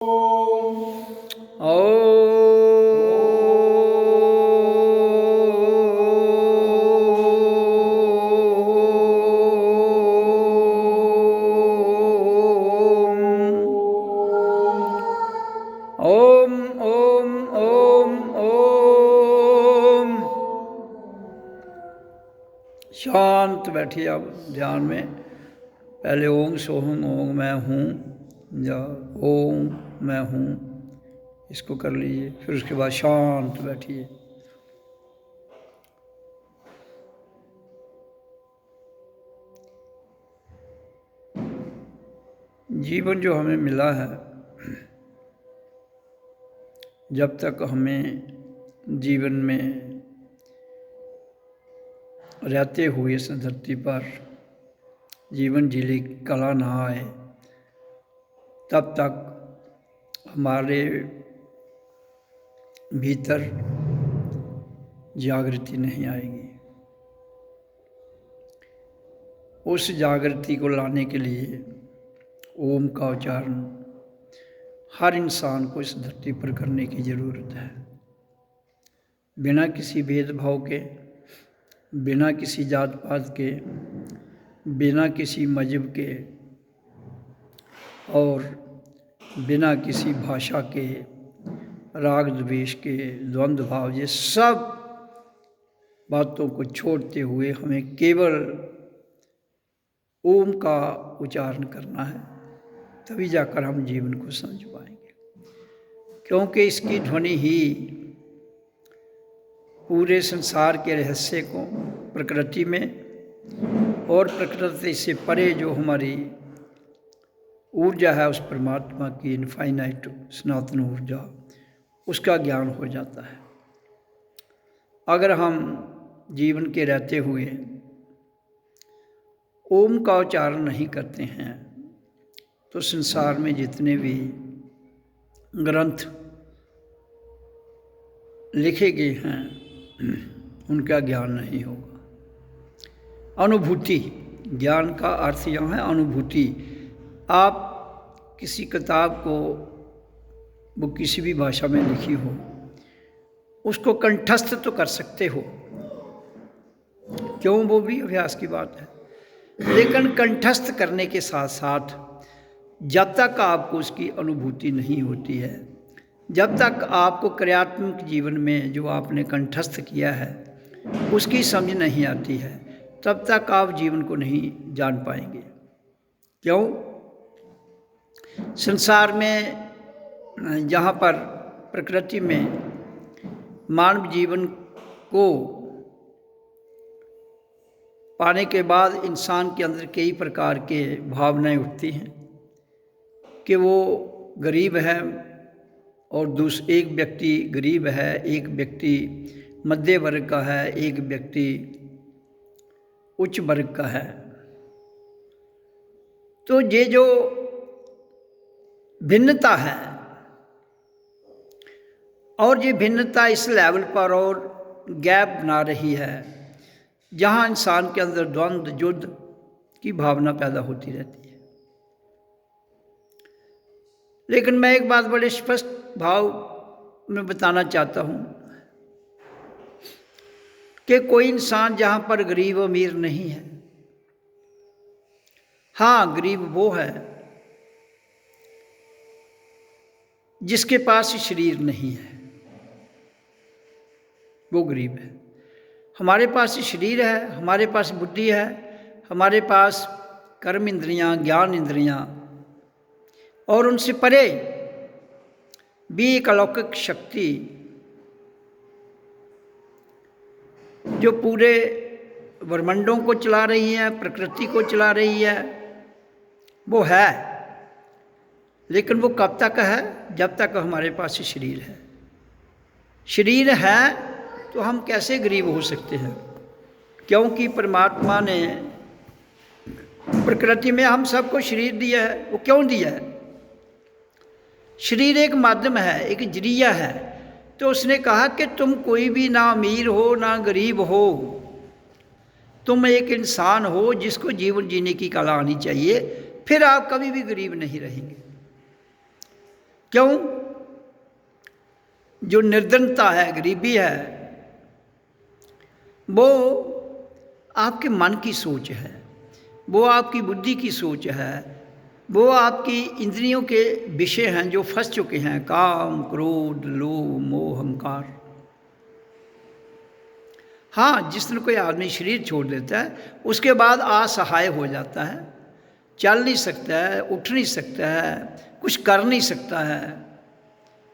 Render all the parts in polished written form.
ओम ओम ओम ओम। शांत बैठिए आप ध्यान में। पहले ओम सोहम ओम मैं हूँ या ओम मैं हूँ इसको कर लीजिए, फिर उसके बाद शांत बैठिए। जीवन जो हमें मिला है, जब तक हमें जीवन में रहते हुए इस धरती पर जीवन जीने की कला ना आए, तब तक हमारे भीतर जागृति नहीं आएगी। उस जागृति को लाने के लिए ओम का उच्चारण हर इंसान को इस धरती पर करने की ज़रूरत है। बिना किसी भेदभाव के, बिना किसी जात पात के, बिना किसी मजहब के और बिना किसी भाषा के, राग द्वेष के, द्वंद्व भाव, ये सब बातों को छोड़ते हुए हमें केवल ओम का उच्चारण करना है, तभी जाकर हम जीवन को समझ पाएंगे। क्योंकि इसकी ध्वनि ही पूरे संसार के रहस्य को प्रकृति में और प्रकृति से परे जो हमारी ऊर्जा है, उस परमात्मा की इनफाइनाइट सनातन ऊर्जा, उसका ज्ञान हो जाता है। अगर हम जीवन के रहते हुए ओम का उच्चारण नहीं करते हैं तो संसार में जितने भी ग्रंथ लिखे गए हैं उनका ज्ञान नहीं होगा। अनुभूति, ज्ञान का अर्थ यहाँ है अनुभूति। आप किसी किताब को, वो किसी भी भाषा में लिखी हो, उसको कंठस्थ तो कर सकते हो, क्यों, वो भी अभ्यास की बात है। लेकिन कंठस्थ करने के साथ साथ जब तक आपको उसकी अनुभूति नहीं होती है, जब तक आपको क्रियात्मक जीवन में जो आपने कंठस्थ किया है उसकी समझ नहीं आती है, तब तक आप जीवन को नहीं जान पाएंगे। क्यों? संसार में जहाँ पर प्रकृति में मानव जीवन को पाने के बाद इंसान के अंदर कई प्रकार के भावनाएं उठती हैं कि वो गरीब है और एक व्यक्ति गरीब है, एक व्यक्ति मध्य वर्ग का है, एक व्यक्ति उच्च वर्ग का है। तो ये जो भिन्नता है, और ये भिन्नता इस लेवल पर और गैप बना रही है जहाँ इंसान के अंदर द्वंद्व युद्ध की भावना पैदा होती रहती है। लेकिन मैं एक बात बड़े स्पष्ट भाव में बताना चाहता हूँ कि कोई इंसान जहाँ पर गरीब अमीर नहीं है। हाँ, गरीब वो है जिसके पास शरीर नहीं है, वो गरीब है। हमारे पास शरीर है, हमारे पास बुद्धि है, हमारे पास कर्म इंद्रियां, ज्ञान इंद्रियां, और उनसे परे भी एक अलौकिक शक्ति जो पूरे ब्रह्मांडों को चला रही है, प्रकृति को चला रही है, वो है। लेकिन वो कब तक है? जब तक हमारे पास शरीर है। शरीर है तो हम कैसे गरीब हो सकते हैं? क्योंकि परमात्मा ने प्रकृति में हम सबको शरीर दिया है। वो क्यों दिया है? शरीर एक माध्यम है, एक जरिया है। तो उसने कहा कि तुम कोई भी ना अमीर हो ना गरीब हो, तुम एक इंसान हो जिसको जीवन जीने की कला आनी चाहिए, फिर आप कभी भी गरीब नहीं रहेंगे। क्यों? जो निर्धनता है, गरीबी है, वो आपके मन की सोच है, वो आपकी बुद्धि की सोच है, वो आपकी इंद्रियों के विषय हैं जो फंस चुके हैं, काम, क्रोध, लोभ, मोह, अहंकार। हाँ, जिस दिन कोई आदमी शरीर छोड़ देता है उसके बाद असहाय हो जाता है, चल नहीं सकता है, उठ नहीं सकता है, कुछ कर नहीं सकता है,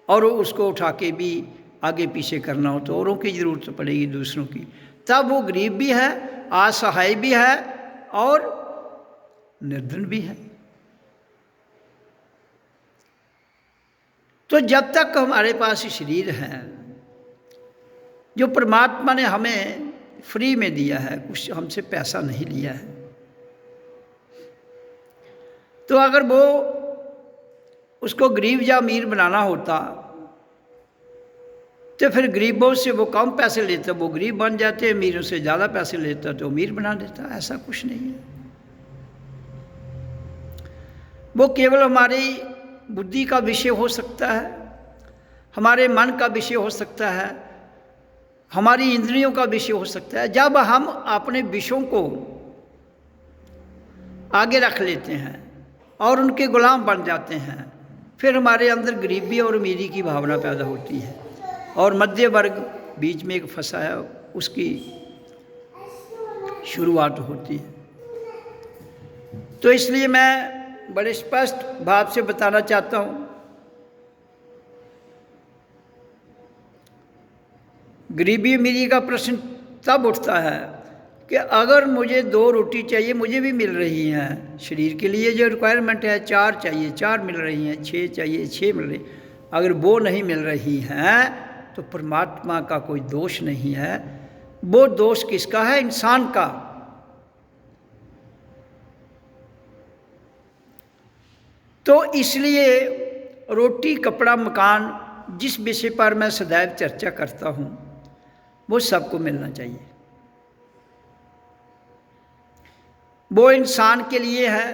और उसको उठा के भी आगे पीछे करना हो तो औरों की ज़रूरत पड़ेगी, दूसरों की, तब वो गरीब भी है, असहाय भी है और निर्धन भी है। तो जब तक हमारे पास शरीर है जो परमात्मा ने हमें फ्री में दिया है, कुछ हमसे पैसा नहीं लिया है, तो अगर वो उसको गरीब या अमीर बनाना होता तो फिर गरीबों से वो कम पैसे लेता, वो गरीब बन जाते, अमीरों से ज़्यादा पैसे लेता तो अमीर बना देता। ऐसा कुछ नहीं है। वो केवल हमारी बुद्धि का विषय हो सकता है, हमारे मन का विषय हो सकता है, हमारी इंद्रियों का विषय हो सकता है। जब हम अपने विषयों को आगे रख लेते हैं और उनके गुलाम बन जाते हैं, फिर हमारे अंदर गरीबी और अमीरी की भावना पैदा होती है और मध्य वर्ग बीच में एक फंसा है, उसकी शुरुआत होती है। तो इसलिए मैं बड़े स्पष्ट भाव से बताना चाहता हूँ, गरीबी अमीरी का प्रश्न तब उठता है कि अगर मुझे 2 रोटी चाहिए, मुझे भी मिल रही हैं, शरीर के लिए जो रिक्वायरमेंट है 4 चाहिए, 4 मिल रही हैं, 6 चाहिए, 6 मिल रही, अगर वो नहीं मिल रही हैं तो परमात्मा का कोई दोष नहीं है। वो दोष किसका है? इंसान का। तो इसलिए रोटी, कपड़ा, मकान, जिस विषय पर मैं सदैव चर्चा करता हूँ, वो सबको मिलना चाहिए। वो इंसान के लिए है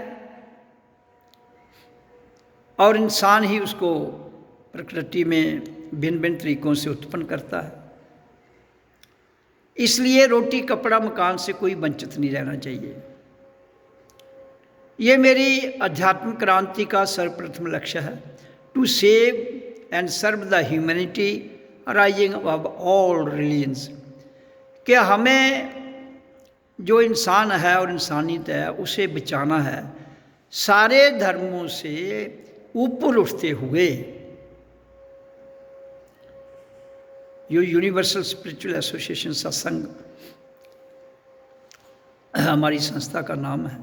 और इंसान ही उसको प्रकृति में भिन्न भिन्न तरीकों से उत्पन्न करता है। इसलिए रोटी, कपड़ा, मकान से कोई वंचित नहीं रहना चाहिए। ये मेरी आध्यात्मिक क्रांति का सर्वप्रथम लक्ष्य है, to save and serve the humanity arising of all religions, कि हमें जो इंसान है और इंसानियत है उसे बचाना है सारे धर्मों से ऊपर उठते हुए। जो यूनिवर्सल स्पिरिचुअल एसोसिएशन सत्संग हमारी संस्था का नाम है,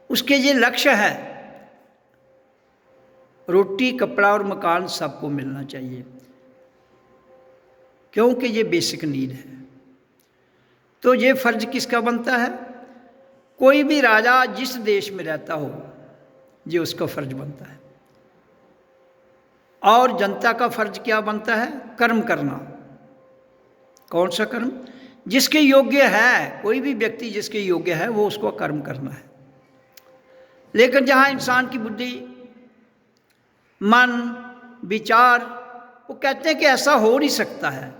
उसके ये लक्ष्य है, रोटी, कपड़ा और मकान सबको मिलना चाहिए, क्योंकि ये बेसिक नीड है। तो ये फर्ज किसका बनता है? कोई भी राजा जिस देश में रहता हो, ये उसका फर्ज बनता है। और जनता का फर्ज क्या बनता है? कर्म करना। कौन सा कर्म? जिसके योग्य है, कोई भी व्यक्ति जिसके योग्य है वो उसको कर्म करना है। लेकिन जहाँ इंसान की बुद्धि, मन, विचार, वो कहते हैं कि ऐसा हो नहीं सकता है,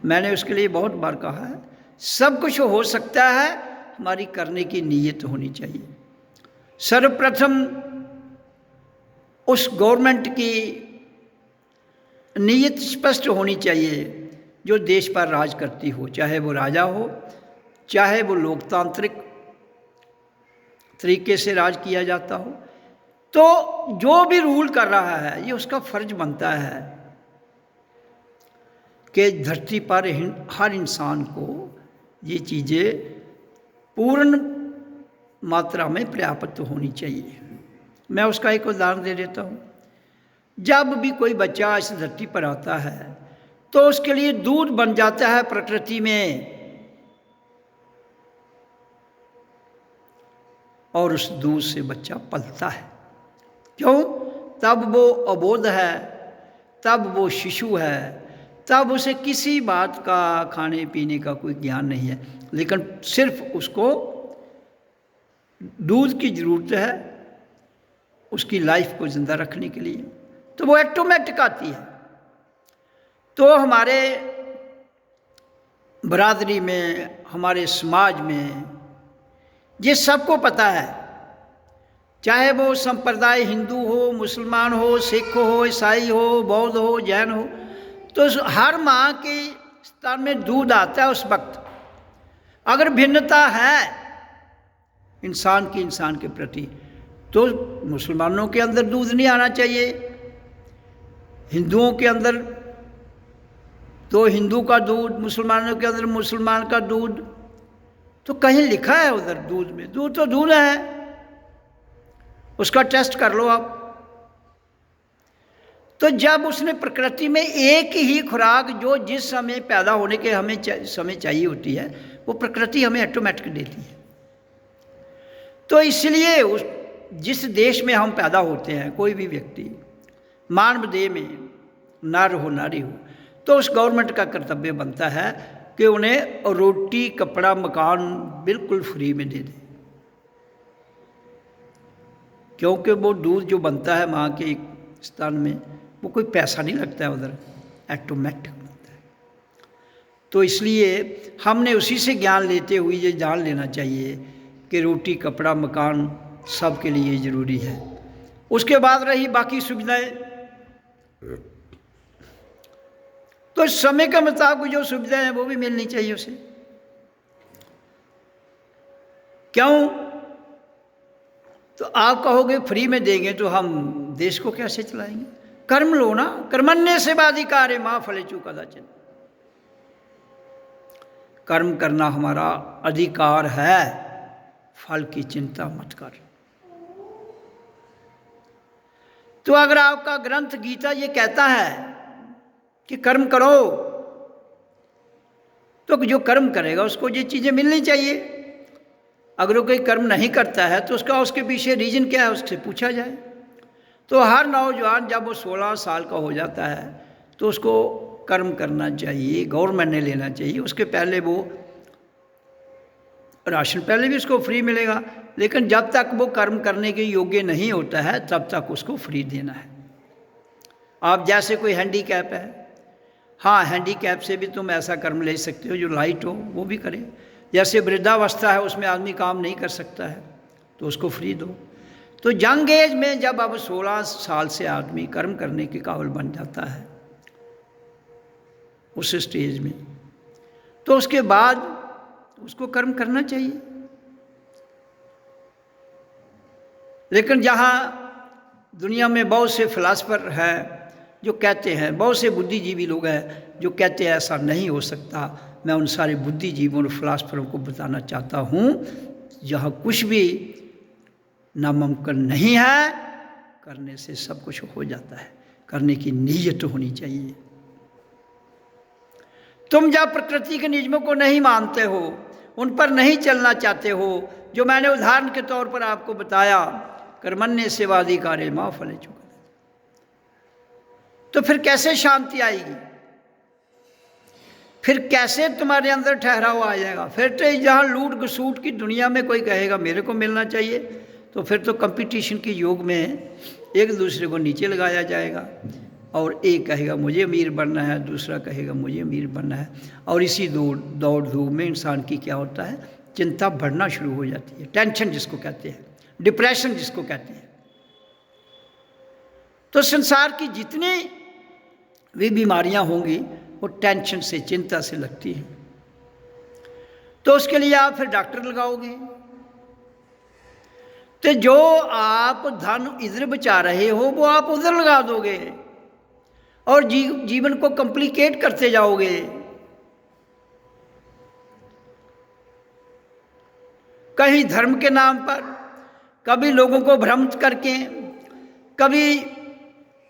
मैंने उसके लिए बहुत बार कहा है, सब कुछ हो सकता है, हमारी करने की नीयत होनी चाहिए। सर्वप्रथम उस गवर्नमेंट की नीयत स्पष्ट होनी चाहिए जो देश पर राज करती हो, चाहे वो राजा हो, चाहे वो लोकतांत्रिक तरीके से राज किया जाता हो। तो जो भी रूल कर रहा है ये उसका फर्ज बनता है कि धरती पर हर इंसान को ये चीज़ें पूर्ण मात्रा में पर्याप्त होनी चाहिए। मैं उसका एक उदाहरण दे देता हूँ। जब भी कोई बच्चा इस धरती पर आता है तो उसके लिए दूध बन जाता है प्रकृति में, और उस दूध से बच्चा पलता है। क्यों? तब वो अबोध है, तब वो शिशु है, तब उसे किसी बात का, खाने पीने का कोई ज्ञान नहीं है, लेकिन सिर्फ उसको दूध की ज़रूरत है उसकी लाइफ को ज़िंदा रखने के लिए, तो वो ऑटोमेटिक आती है। तो हमारे बरादरी में, हमारे समाज में ये सबको पता है, चाहे वो संप्रदाय हिंदू हो, मुसलमान हो, सिख हो, ईसाई हो, बौद्ध हो, जैन हो, तो हर माँ के स्तन में दूध आता है उस वक्त। अगर भिन्नता है इंसान के प्रति, तो मुसलमानों के अंदर दूध नहीं आना चाहिए, हिंदुओं के अंदर तो हिंदू का दूध, मुसलमानों के अंदर मुसलमान का दूध। तो कहीं लिखा है उधर दूध में? दूध तो दूध है, उसका टेस्ट कर लो आप। तो जब उसने प्रकृति में एक ही खुराक जो जिस समय पैदा होने के हमें समय चाहिए होती है, वो प्रकृति हमें ऑटोमेटिक देती है। तो इसलिए उस जिस देश में हम पैदा होते हैं, कोई भी व्यक्ति मानव देह में नर हो नारी हो, तो उस गवर्नमेंट का कर्तव्य बनता है कि उन्हें रोटी कपड़ा मकान बिल्कुल फ्री में दे दे, क्योंकि वो दूध जो बनता है माँ के स्तन में, वो कोई पैसा नहीं लगता है, उधर ऑटोमेटिक बनता है। तो इसलिए हमने उसी से ज्ञान लेते हुए ये जान लेना चाहिए कि रोटी कपड़ा मकान सब के लिए ज़रूरी है। उसके बाद रही बाकी सुविधाएं, तो समय के मुताबिक जो सुविधाएं हैं वो भी मिलनी चाहिए उसे। क्यों? तो आप कहोगे फ्री में देंगे तो हम देश को कैसे चलाएंगे? कर्म लो ना, कर्मण्य सेवाधिकार माँ फलेचु कदाचिन। कर्म करना हमारा अधिकार है, फल की चिंता मत कर। तो अगर आपका ग्रंथ गीता ये कहता है कि कर्म करो, तो जो कर्म करेगा उसको ये चीज़ें मिलनी चाहिए। अगर वो कोई कर्म नहीं करता है तो उसके पीछे रीजन क्या है, उससे पूछा जाए। तो हर नौजवान जब वो 16 साल का हो जाता है तो उसको कर्म करना चाहिए, गवर्नमेंट ने लेना चाहिए। उसके पहले वो राशन पहले भी उसको फ्री मिलेगा, लेकिन जब तक वो कर्म करने के योग्य नहीं होता है तब तक उसको फ्री देना है। आप जैसे कोई हैंडीकैप है, हाँ हैंडीकैप से भी तुम ऐसा कर्म ले सकते हो जो लाइट हो, वो भी करें। जैसे वृद्धावस्था है, उसमें आदमी काम नहीं कर सकता है तो उसको फ्री दो। तो यंग एज में जब अब 16 साल से आदमी कर्म करने के काबिल बन जाता है उस स्टेज में, तो उसके बाद उसको कर्म करना चाहिए। लेकिन जहाँ दुनिया में बहुत से फिलासफर हैं जो कहते हैं, बहुत से बुद्धिजीवी लोग हैं जो कहते हैं ऐसा नहीं हो सकता, मैं उन सारे बुद्धिजीवियों और फिलासफरों को बताना चाहता हूँ जहाँ कुछ भी नामुमकिन नहीं है, करने से सब कुछ हो जाता है। करने की नीयत होनी चाहिए। तुम जब प्रकृति के नियमों को नहीं मानते हो, उन पर नहीं चलना चाहते हो, जो मैंने उदाहरण के तौर पर आपको बताया, कर्मण्य सेवाधिकारे माँ फलेचु, तो फिर कैसे शांति आएगी? फिर कैसे तुम्हारे अंदर ठहराव आ जाएगा? फिर तो जहाँ लूट घसूट की दुनिया में कोई कहेगा मेरे को मिलना चाहिए, तो फिर तो कंपटीशन के युग में एक दूसरे को नीचे लगाया जाएगा, और एक कहेगा मुझे अमीर बनना है, दूसरा कहेगा मुझे अमीर बनना है। और इसी दौड़ धूप में इंसान की क्या होता है, चिंता बढ़ना शुरू हो जाती है। टेंशन जिसको कहते हैं, डिप्रेशन जिसको कहते हैं। तो संसार की जितनी भी बीमारियां होंगी वो टेंशन से, चिंता से लगती हैं। तो उसके लिए आप फिर डॉक्टर लगाओगे, तो जो आप धन इधर बचा रहे हो वो आप उधर लगा दोगे और जीवन को कॉम्प्लिकेट करते जाओगे। कहीं धर्म के नाम पर, कभी लोगों को भ्रमित करके, कभी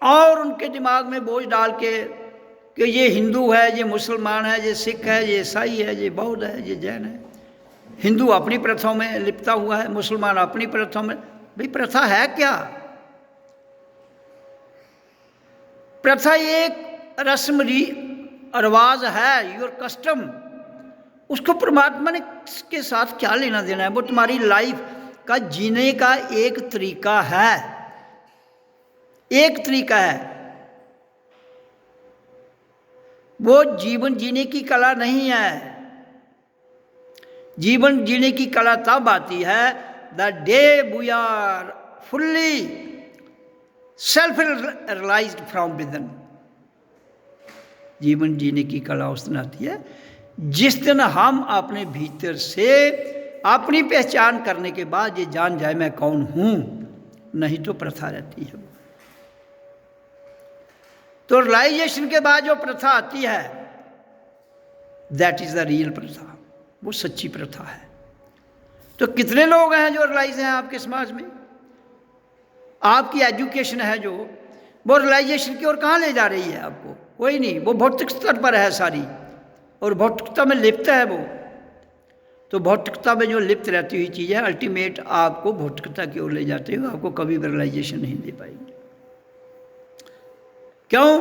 और उनके दिमाग में बोझ डाल के कि ये हिंदू है, ये मुसलमान है, ये सिख है, ये ईसाई है, ये बौद्ध है, ये जैन है। हिंदू अपनी प्रथाओं में लिपटा हुआ है, मुसलमान अपनी प्रथाओं में। भाई प्रथा है क्या? प्रथा एक रस्म रिवाज है, योर कस्टम। उसको परमात्मा ने के साथ क्या लेना देना है? वो तुम्हारी लाइफ का जीने का एक तरीका है। एक तरीका है। वो जीवन जीने की कला नहीं है। जीवन जीने की कला तब आती है the day we are fully self realized from within. जीवन जीने की कला उस दिन आती है जिस दिन हम अपने भीतर से अपनी पहचान करने के बाद ये जान जाए मैं कौन हूं, नहीं तो प्रथा रहती है। तो रियलाइजेशन के बाद जो प्रथा आती है दैट इज द रियल प्रथा, वो सच्ची प्रथा है। तो कितने लोग हैं जो रियलाइज हैं आपके समाज में? आपकी एजुकेशन है जो, वो रियलाइजेशन की ओर कहाँ ले जा रही है आपको? कोई नहीं, वो भौतिक स्तर पर है सारी, और भौतिकता में लिप्त है वो। तो भौतिकता में जो लिप्त रहती हुई चीज़ है अल्टीमेट आपको भौतिकता की ओर ले जाते हुए आपको कभी रियलाइजेशन नहीं दे पाएगी। क्यों?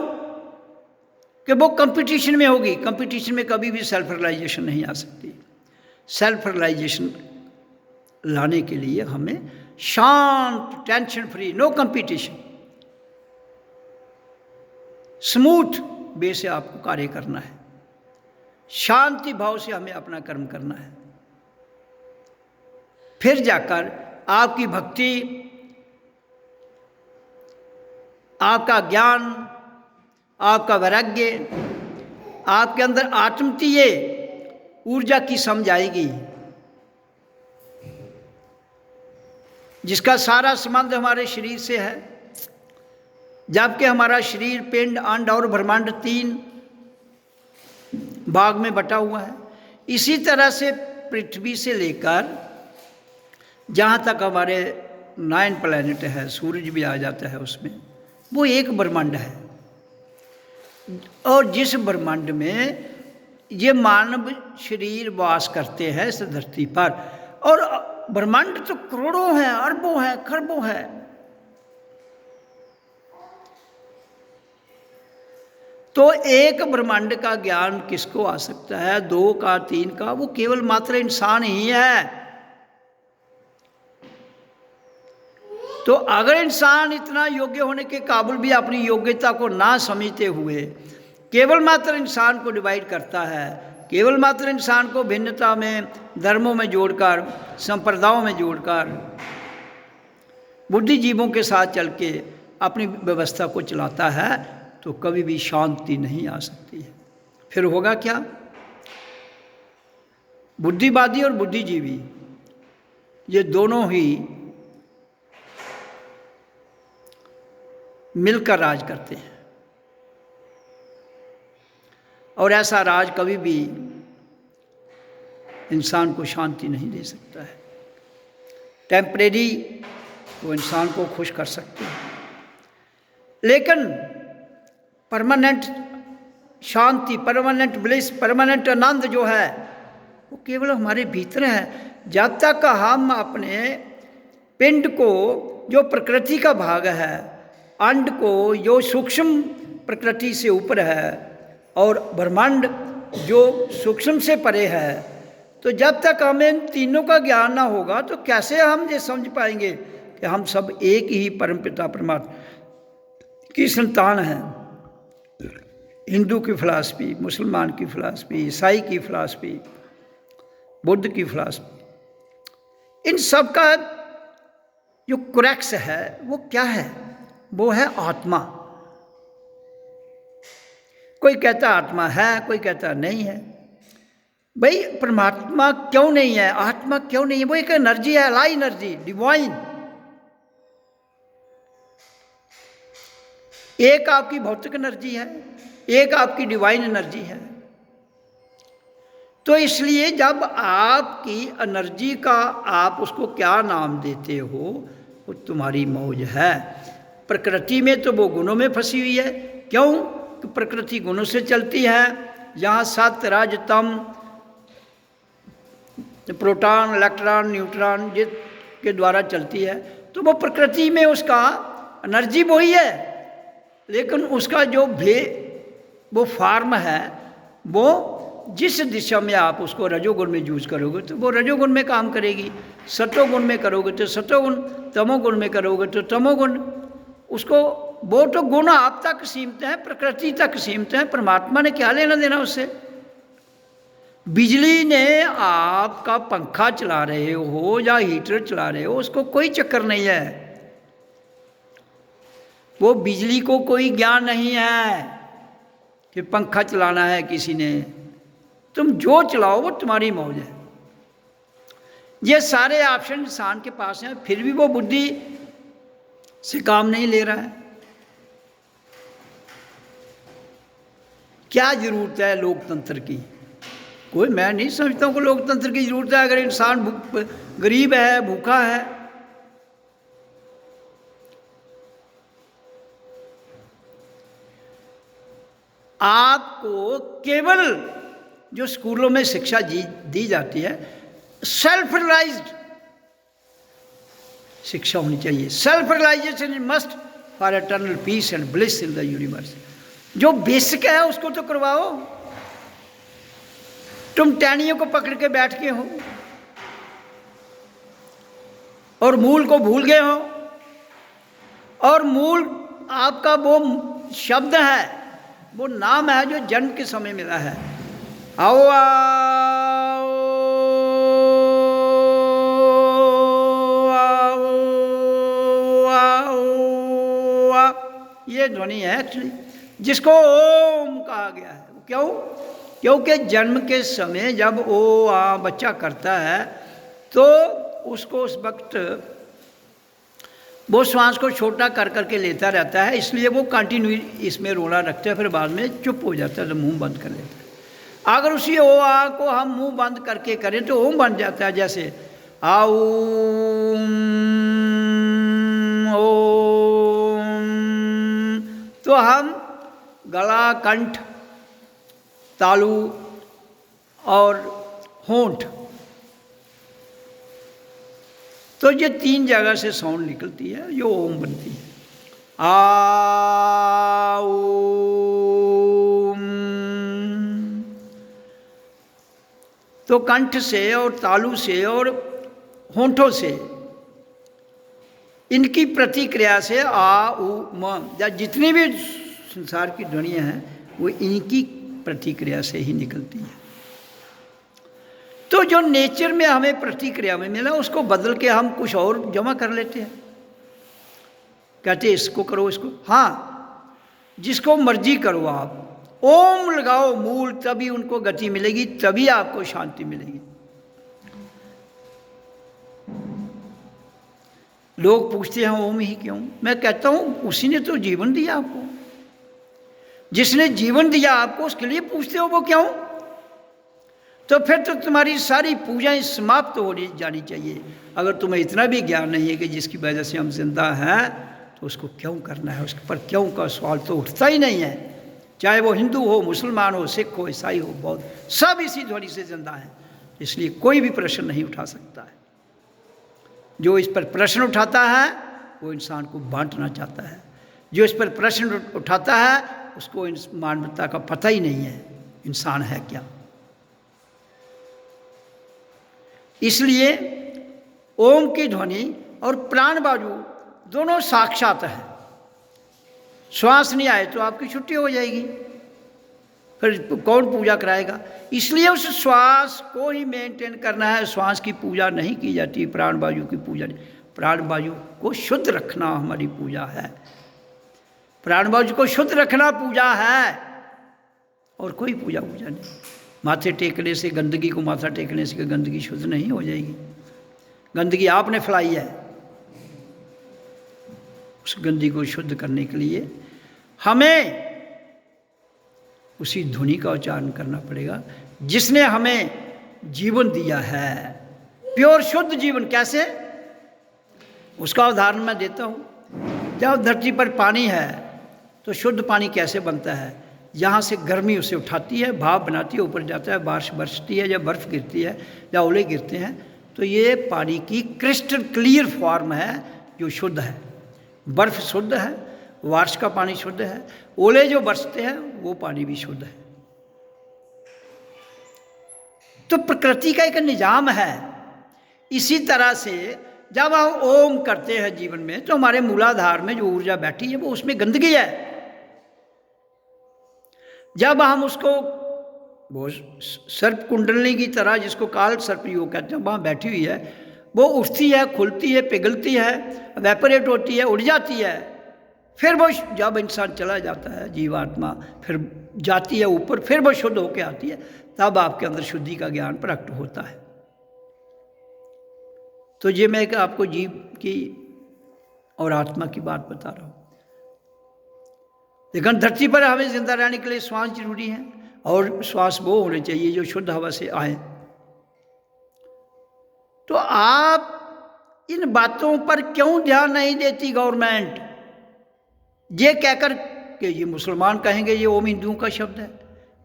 कि वो कंपटीशन में होगी। कंपटीशन में कभी भी सेल्फ रियलाइजेशन नहीं आ सकती। सेल्फ रियलाइजेशन लाने के लिए हमें शांत, tension free, no competition, smooth way से आपको कार्य करना है। शांति भाव से हमें अपना कर्म करना है। फिर जाकर आपकी भक्ति, आपका ज्ञान, आपका वैराग्य, आपके अंदर आत्मतीय ऊर्जा की समझ आएगी, जिसका सारा संबंध हमारे शरीर से है। जबकि हमारा शरीर पिंड, अंड और ब्रह्मांड 3 भाग में बटा हुआ है। इसी तरह से पृथ्वी से लेकर जहाँ तक हमारे 9 प्लैनेट है, सूरज भी आ जाता है उसमें, वो एक ब्रह्मांड है। और जिस ब्रह्मांड में ये मानव शरीर वास करते हैं इस धरती पर, और ब्रह्मांड तो करोड़ों हैं, अरबों हैं, खरबों हैं। तो एक ब्रह्मांड का ज्ञान किसको आ सकता है? 2 का, 3 का? वो केवल मात्र इंसान ही है। तो अगर इंसान इतना योग्य होने के काबिल भी अपनी योग्यता को ना समझते हुए केवल मात्र इंसान को डिवाइड करता है, केवल मात्र इंसान को भिन्नता में, धर्मों में जोड़कर, संप्रदायों में जोड़कर, बुद्धिजीवों के साथ चल के अपनी व्यवस्था को चलाता है, तो कभी भी शांति नहीं आ सकती है। फिर होगा क्या? बुद्धिवादी और बुद्धिजीवी ये दोनों ही मिलकर राज करते हैं, और ऐसा राज कभी भी इंसान को शांति नहीं दे सकता है। टेम्परेरी वो इंसान को खुश कर सकते हैं, लेकिन परमानेंट शांति, परमानेंट ब्लिस, परमानेंट आनंद जो है वो केवल हमारे भीतर है। जब तक हम अपने पिंड को, जो प्रकृति का भाग है, अंड को जो सूक्ष्म प्रकृति से ऊपर है, और ब्रह्मांड जो सूक्ष्म से परे है, तो जब तक हमें इन तीनों का ज्ञान ना होगा तो कैसे हम ये समझ पाएंगे कि हम सब एक ही परमपिता परमात्मा की संतान हैं। हिंदू की फिलॉसफी, मुसलमान की फिलॉसफी, ईसाई की फिलॉसफी, बुद्ध की फिलॉसफी, इन सब का जो क्रक्स है वो क्या है? वो है आत्मा। कोई कहता आत्मा है, कोई कहता नहीं है। भाई परमात्मा क्यों नहीं है? आत्मा क्यों नहीं है? वो एक एनर्जी है, लाई एनर्जी, डिवाइन। एक आपकी भौतिक एनर्जी है, एक आपकी डिवाइन एनर्जी है। तो इसलिए जब आपकी एनर्जी का आप उसको क्या नाम देते हो, वो तुम्हारी मौज है। प्रकृति में तो वो गुणों में फंसी हुई है। क्यों? कि प्रकृति गुणों से चलती है। यहाँ सत्व, रज, तम, प्रोटॉन, इलेक्ट्रॉन, न्यूट्रॉन के द्वारा चलती है। तो वो प्रकृति में उसका एनर्जी वही है, लेकिन उसका जो वो फॉर्म है, वो जिस दिशा में आप उसको रजोगुण में यूज करोगे तो वो रजोगुण में काम करेगी, सतोगुण में करोगे तो सतोगुण, तमोगुण में करोगे तो तमोगुण उसको वो तो गुण आप तक सीमित हैं, प्रकृति तक सीमित हैं, परमात्मा ने क्या लेना देना उससे। बिजली ने आपका पंखा चला रहे हो या हीटर चला रहे हो, उसको कोई चक्कर नहीं है। वो बिजली को कोई ज्ञान नहीं है कि पंखा चलाना है किसी ने। तुम जो चलाओ वो तुम्हारी मौज है। ये सारे ऑप्शन इंसान के पास हैं, फिर भी वो बुद्धि से काम नहीं ले रहा है। क्या जरूरत है लोकतंत्र की? कोई, मैं नहीं समझता हूँ कि लोकतंत्र की जरूरत है। अगर इंसान गरीब है, भूखा है, आपको केवल जो स्कूलों में शिक्षा दी जाती है, सेल्फ रियलाइज्ड शिक्षा होनी चाहिए। Self realization is must for eternal peace and bliss in the universe. जो बेसिक है उसको तो करवाओ। तुम टहनियों को पकड़ के बैठ के हो और मूल को भूल गए हो, और मूल आपका वो शब्द है, वो नाम है जो जन्म के समय मिला है। आओ आओ आओ आओ, ये ध्वनि है एक्चुअली, जिसको ओम कहा गया है। क्यों? क्योंकि जन्म के समय जब ओ आ बच्चा करता है तो उसको उस वक्त वो श्वास को छोटा कर करके लेता रहता है, इसलिए वो कंटिन्यू इसमें रोना रखता है, फिर बाद में चुप हो जाता है तो मुंह बंद कर लेता है। अगर उसी ओ आ को हम मुंह बंद करके करें तो ओम बन जाता है, जैसे आऊ ओम। तो हम गला, कंठ, तालू और होंठ, तो ये तीन जगह से साउंड निकलती है जो ओम बनती है। आ ओम। तो कंठ से और तालू से और होंठों से, इनकी प्रतिक्रिया से आ उ म, या जितनी भी संसार की ध्वनियाँ हैं वो इनकी प्रतिक्रिया से ही निकलती है। तो जो नेचर में हमें प्रतिक्रिया में मिला उसको बदल के हम कुछ और जमा कर लेते हैं, कहते इसको करो इसको। हाँ, जिसको मर्जी करो आप, ओम लगाओ मूल, तभी उनको गति मिलेगी, तभी आपको शांति मिलेगी। लोग पूछते हैं ओम ही क्यों? मैं कहता हूं उसी ने तो जीवन दिया आपको। जिसने जीवन दिया आपको उसके लिए पूछते हो वो क्यों? तो फिर तो तुम्हारी सारी पूजाएं समाप्त हो जानी चाहिए। अगर तुम्हें इतना भी ज्ञान नहीं है कि जिसकी वजह से हम जिंदा हैं, तो उसको क्यों करना है? उसके पर क्यों का सवाल तो उठता ही नहीं है। चाहे वो हिंदू हो, मुसलमान हो, सिख हो, ईसाई हो, बौद्ध, सब इसी ध्वनि से जिंदा हैं। इसलिए कोई भी प्रश्न नहीं उठा सकता है। जो इस पर प्रश्न उठाता है वो इंसान को बांटना चाहता है। जो इस पर प्रश्न उठाता है उसको मानवता का पता ही नहीं है इंसान है क्या। इसलिए ओम की ध्वनि और प्राण वायु दोनों साक्षात है। श्वास नहीं आए तो आपकी छुट्टी हो जाएगी, फिर कौन पूजा कराएगा? इसलिए उस श्वास को ही मेंटेन करना है। श्वास की पूजा नहीं की जाती, प्राण वायु की पूजा नहीं। प्राण वायु को शुद्ध रखना हमारी पूजा है। प्राण वायु को शुद्ध रखना पूजा है, और कोई पूजा नहीं। माथे टेकने से, गंदगी को माथा टेकने से गंदगी शुद्ध नहीं हो जाएगी। गंदगी आपने फैलाई है। उस गंदगी को शुद्ध करने के लिए हमें उसी ध्वनि का उच्चारण करना पड़ेगा जिसने हमें जीवन दिया है, प्योर शुद्ध जीवन। कैसे? उसका उदाहरण मैं देता हूँ। जब धरती पर पानी है तो शुद्ध पानी कैसे बनता है? यहाँ से गर्मी उसे उठाती है, भाप बनाती है, ऊपर जाता है, बारिश बरसती है या बर्फ़ गिरती है या ओले गिरते हैं, तो ये पानी की क्रिस्टल क्लियर फॉर्म है जो शुद्ध है। बर्फ़ शुद्ध है, बारिश का पानी शुद्ध है, ओले जो बरसते हैं वो पानी भी शुद्ध है। तो प्रकृति का एक निजाम है। इसी तरह से जब हम ओम करते हैं जीवन में तो हमारे मूलाधार में जो ऊर्जा बैठी है वो उसमें गंदगी है। जब हम उसको वो सर्प कुंडलनी की तरह, जिसको काल सर्प योग कहते हैं, वहाँ बैठी हुई है, वो उठती है, खुलती है, पिघलती है, वेपोरेट होती है, उड़ जाती है। फिर वो जब इंसान चला जाता है, जीवात्मा फिर जाती है ऊपर, फिर वो शुद्ध होकर आती है, तब आपके अंदर शुद्धि का ज्ञान प्रकट होता है। तो ये मैं आपको जीव की और आत्मा की बात बता रहा हूँ। लेकिन धरती पर हमें जिंदा रहने के लिए श्वास जरूरी है, और श्वास वो होने चाहिए जो शुद्ध हवा से आए। तो आप इन बातों पर क्यों ध्यान नहीं देती गवर्नमेंट? ये कहकर कि ये मुसलमान कहेंगे ये ओम हिंदुओं का शब्द है।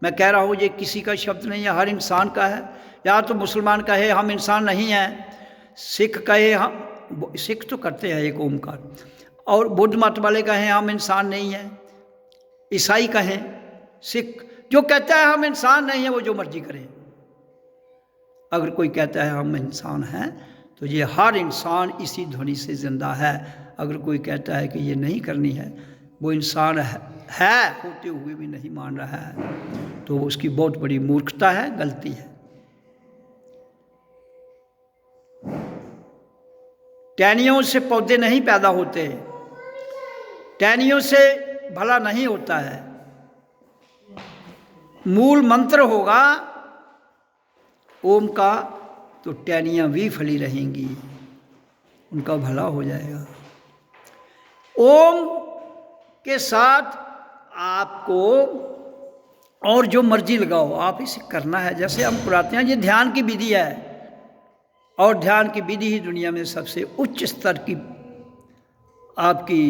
मैं कह रहा हूँ ये किसी का शब्द नहीं है, हर इंसान का है। या तो मुसलमान कहे हम इंसान नहीं हैं, सिख कहे हम, सिख तो करते हैं एक ओमकार, और बुद्ध मत वाले कहें हम इंसान नहीं हैं, ईसाई कहें, सिख जो कहता है हम इंसान नहीं है वो जो मर्जी करें। अगर कोई कहता है हम इंसान हैं तो ये हर इंसान इसी ध्वनि से जिंदा है। अगर कोई कहता है कि ये नहीं करनी है, वो इंसान है होते हुए भी नहीं मान रहा है, तो उसकी बहुत बड़ी मूर्खता है, गलती है। टहनियों से पौधे नहीं पैदा होते, टहनियों से भला नहीं होता है। मूल मंत्र होगा ओम का, तो टहनियाँ भी फली रहेंगी, उनका भला हो जाएगा। ओम के साथ आपको और जो मर्जी लगाओ, आप इसे करना है। जैसे हम पुराते हैं, ये ध्यान की विधि है, और ध्यान की विधि ही दुनिया में सबसे उच्च स्तर की आपकी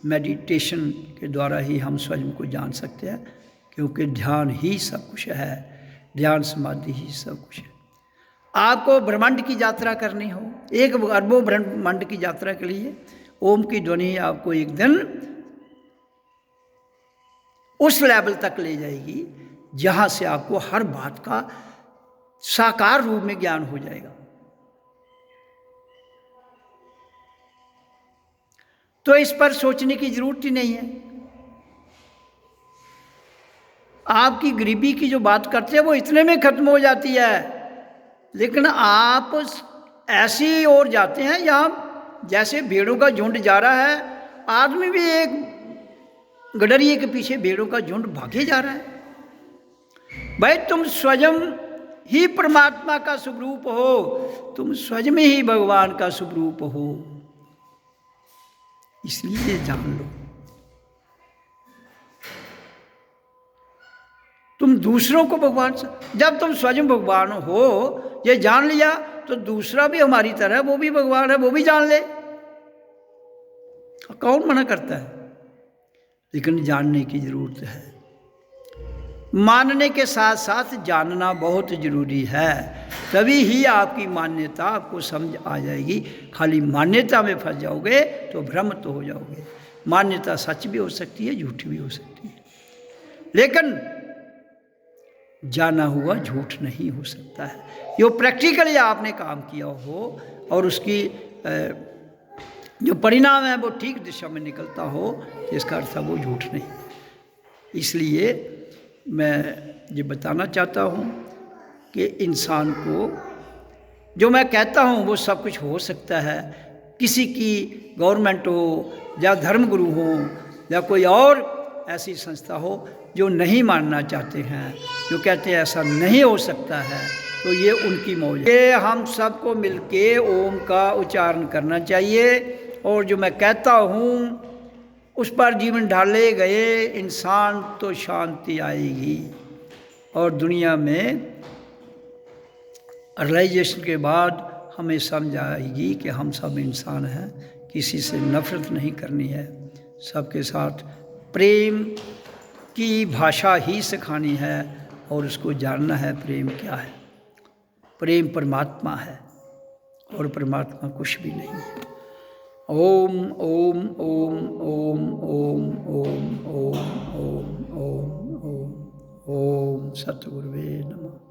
मेडिटेशन के द्वारा ही हम स्वयं को जान सकते हैं, क्योंकि ध्यान ही सब कुछ है, ध्यान समाधि ही सब कुछ है। आपको ब्रह्मांड की यात्रा करनी हो, एक अरबों ब्रह्मांड की यात्रा के लिए ओम की ध्वनि आपको एक दिन उस लेवल तक ले जाएगी जहां से आपको हर बात का साकार रूप में ज्ञान हो जाएगा। तो इस पर सोचने की जरूरत ही नहीं है। आपकी गरीबी की जो बात करते हैं वो इतने में खत्म हो जाती है, लेकिन आप ऐसी ओर जाते हैं यहाँ जैसे भेड़ों का झुंड जा रहा है, आदमी भी एक गडरिए के पीछे भेड़ों का झुंड भागे जा रहा है। भाई तुम स्वयं ही परमात्मा का स्वरूप हो, तुम स्वयं ही भगवान का स्वरूप हो, इसलिए जान लो। तुम दूसरों को भगवान से, जब तुम स्वयं भगवान हो ये जान लिया, तो दूसरा भी हमारी तरह वो भी भगवान है, वो भी जान ले। कौन मना करता है? लेकिन जानने की जरूरत है। मानने के साथ साथ जानना बहुत जरूरी है, तभी ही आपकी मान्यता आपको समझ आ जाएगी। खाली मान्यता में फंस जाओगे तो भ्रम तो हो जाओगे। मान्यता सच भी हो सकती है, झूठी भी हो सकती है, लेकिन जाना हुआ झूठ नहीं हो सकता है। जो प्रैक्टिकली आपने काम किया हो और उसकी जो परिणाम है वो ठीक दिशा में निकलता हो, तो इसका अर्थ है वो झूठ नहीं। इसलिए मैं ये बताना चाहता हूँ कि इंसान को जो मैं कहता हूँ वो सब कुछ हो सकता है। किसी की गवर्नमेंट हो या धर्मगुरु हो या कोई और ऐसी संस्था हो जो नहीं मानना चाहते हैं, जो कहते हैं ऐसा नहीं हो सकता है, तो ये उनकी मौज है। ये हम सबको मिलके ओम का उच्चारण करना चाहिए, और जो मैं कहता हूँ उस पर जीवन ढाले गए इंसान तो शांति आएगी, और दुनिया में रियलाइजेशन के बाद हमें समझ आएगी कि हम सब इंसान हैं, किसी से नफरत नहीं करनी है, सबके साथ प्रेम की भाषा ही सिखानी है, और उसको जानना है प्रेम क्या है। प्रेम परमात्मा है और परमात्मा कुछ भी नहीं है। ओम ओम ओम ओम ओम ओम ओम ओम ओम ओम ओम सतगुरुवे नमः।